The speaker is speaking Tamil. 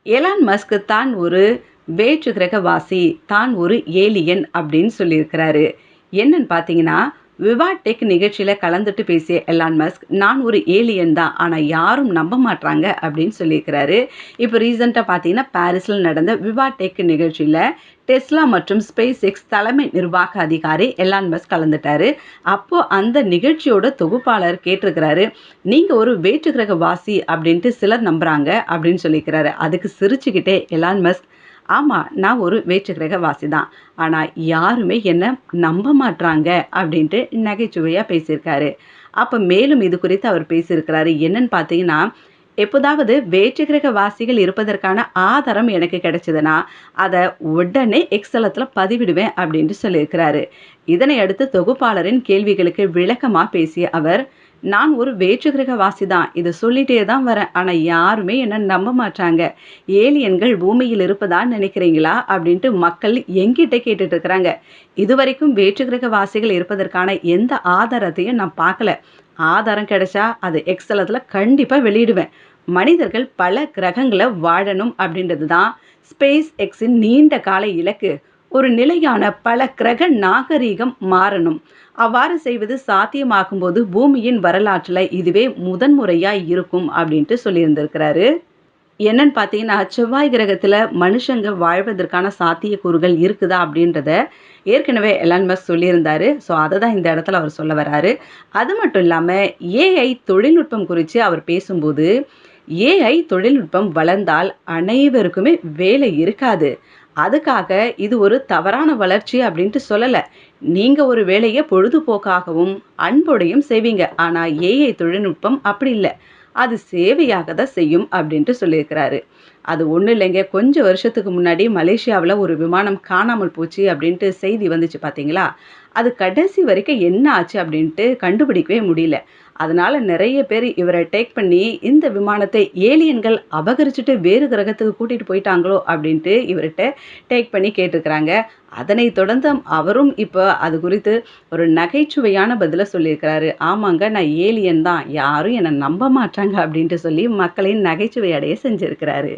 எலான் மஸ்க் தான் ஒரு வேற்று கிரகவாசி, தான் ஒரு ஏலியன் அப்படின்னு சொல்லியிருக்கிறாரு. என்னன்னு பார்த்தீங்கன்னா, விவா டெக் நிகழ்ச்சியில கலந்துட்டு பேசிய எலான் மஸ்க், நான் ஒரு ஏலியன் தான். ஆனா யாரும் நம்ப மாட்றாங்க அப்படின்னு சொல்லியிருக்கிறாரு. இப்போ ரீசென்ட்டா பார்த்தீங்கன்னா, பாரிஸ்ல நடந்த விவா டெக் நிகழ்ச்சியில டெஸ்லா மற்றும் ஸ்பேஸ் எக்ஸ் தலைமை நிர்வாக அதிகாரி எலான் மஸ்க் கலந்துட்டாரு. அப்போ அந்த நிகழ்ச்சியோட தொகுப்பாளர் கேட்டிருக்கிறாரு, "நீங்க ஒரு வேற்று கிரகவாசி அப்படின்ட்டு சிலர் நம்புறாங்க" அப்படின்னு சொல்லியிருக்கிறாரு. அதுக்கு சிரிச்சுக்கிட்டே எலான் மஸ்க், "ஆமா, நான் ஒரு வேற்று கிரகவாசி தான். ஆனா யாருமே என்ன நம்ப மாட்றாங்க" அப்படின்ட்டு நகைச்சுவையா பேசியிருக்காரு. அப்ப மேலும் இது குறித்து அவர் பேசியிருக்கிறாரு. என்னன்னு பார்த்தீங்கன்னா, எப்போதாவது வேற்று கிரகவாசிகள் இருப்பதற்கான ஆதாரம் எனக்கு கிடைச்சதுன்னா, அத உடனே எக்ஸ் தளத்துல பதிவிடுவேன் அப்படின்ட்டு சொல்லியிருக்கிறாரு. இதனை அடுத்து தொகுப்பாளரின் கேள்விகளுக்கு விளக்கமா பேசிய அவர், "நான் ஒரு வேற்று கிரகவாசி தான். இத சொல்லிட்டே தான் வரேன். ஆனா யாருமே என்ன நம்ப மாட்றாங்க. ஏலியன்கள் பூமியில் இருப்பதா நினைக்கிறீங்களா?" அப்படின்ட்டு மக்கள் என்கிட்ட கேட்டுட்டு இருக்கிறாங்க. இதுவரைக்கும் வேற்று கிரகவாசிகள் இருப்பதற்கான எந்த ஆதாரத்தையும் நான் பார்க்கல. ஆதாரம் கிடைச்சா அது எக்ஸ் தளத்துல கண்டிப்பா வெளியிடுவேன். மனிதர்கள் பல கிரகங்கள வாழணும் அப்படின்றது தான் ஸ்பேஸ் எக்ஸின் நீண்ட கால இலக்கு. ஒரு நிலையான பல கிரக நாகரீகம் மாறணும். அவ்வாறு செய்வது சாத்தியமாகும்போது பூமியின் வரலாற்றுல இதுவே முதன்முறையா இருக்கும் அப்படின்ட்டு சொல்லியிருந்திருக்கிறாரு. என்னன்னு பார்த்தீங்கன்னா, செவ்வாய் கிரகத்துல மனுஷங்க வாழ்வதற்கான சாத்தியக்கூறுகள் இருக்குதா அப்படின்றத ஏற்கனவே எலான் மஸ்க் சொல்லியிருந்தாரு. ஸோ அத தான் இந்த இடத்துல அவர் சொல்ல வராரு. அது மட்டும் இல்லாம ஏஐ தொழில்நுட்பம் குறித்து அவர் பேசும்போது, ஏஐ தொழில்நுட்பம் வளர்ந்தால் அனைவருக்குமே வேலை இருக்காது. அதுக்காக இது ஒரு தவறான வளர்ச்சி அப்படின்ட்டு சொல்லல. நீங்க ஒரு வேலைய பொழுதுபோக்காகவும், அன்போடையும் செய்வீங்க. ஆனா ஏஐ தொழில்நுட்பம் அப்படி இல்ல. அது சேவையாக தான் செய்யும் அப்படின்ட்டு சொல்லியிருக்கிறாரு. அது ஒண்ணும் இல்லைங்க. கொஞ்சம் வருஷத்துக்கு முன்னாடி மலேசியாவுல ஒரு விமானம் காணாமல் போச்சு அப்படின்ட்டு செய்தி வந்துச்சு பார்த்தீங்களா? அது கடைசி வரைக்கும் என்ன ஆச்சு அப்படின்ட்டு கண்டுபிடிக்கவே முடியல. அதனால நெறைய பேரு இவர டேக் பண்ணி, இந்த விமானத்தை ஏலியன்கள் அபகரிச்சுட்டு வேறு கிரகத்துக்கு கூட்டிட்டு போயிட்டாங்களோ அப்படின்ட்டு இவர்ட்ட டேக் பண்ணி கேட்டுருக்கிறாங்க. அதனைத் தொடர்ந்து அவரும் இப்ப அது குறித்து ஒரு நகைச்சுவையான பதில சொல்லியிருக்கிறாரு. "ஆமாங்க, நான் ஏலியன் தான். யாரும் என்ன நம்ப மாட்றாங்க" அப்படின்ட்டு சொல்லி மக்களை நகைச்சுவை அடைய செஞ்சிருக்கிறாரு.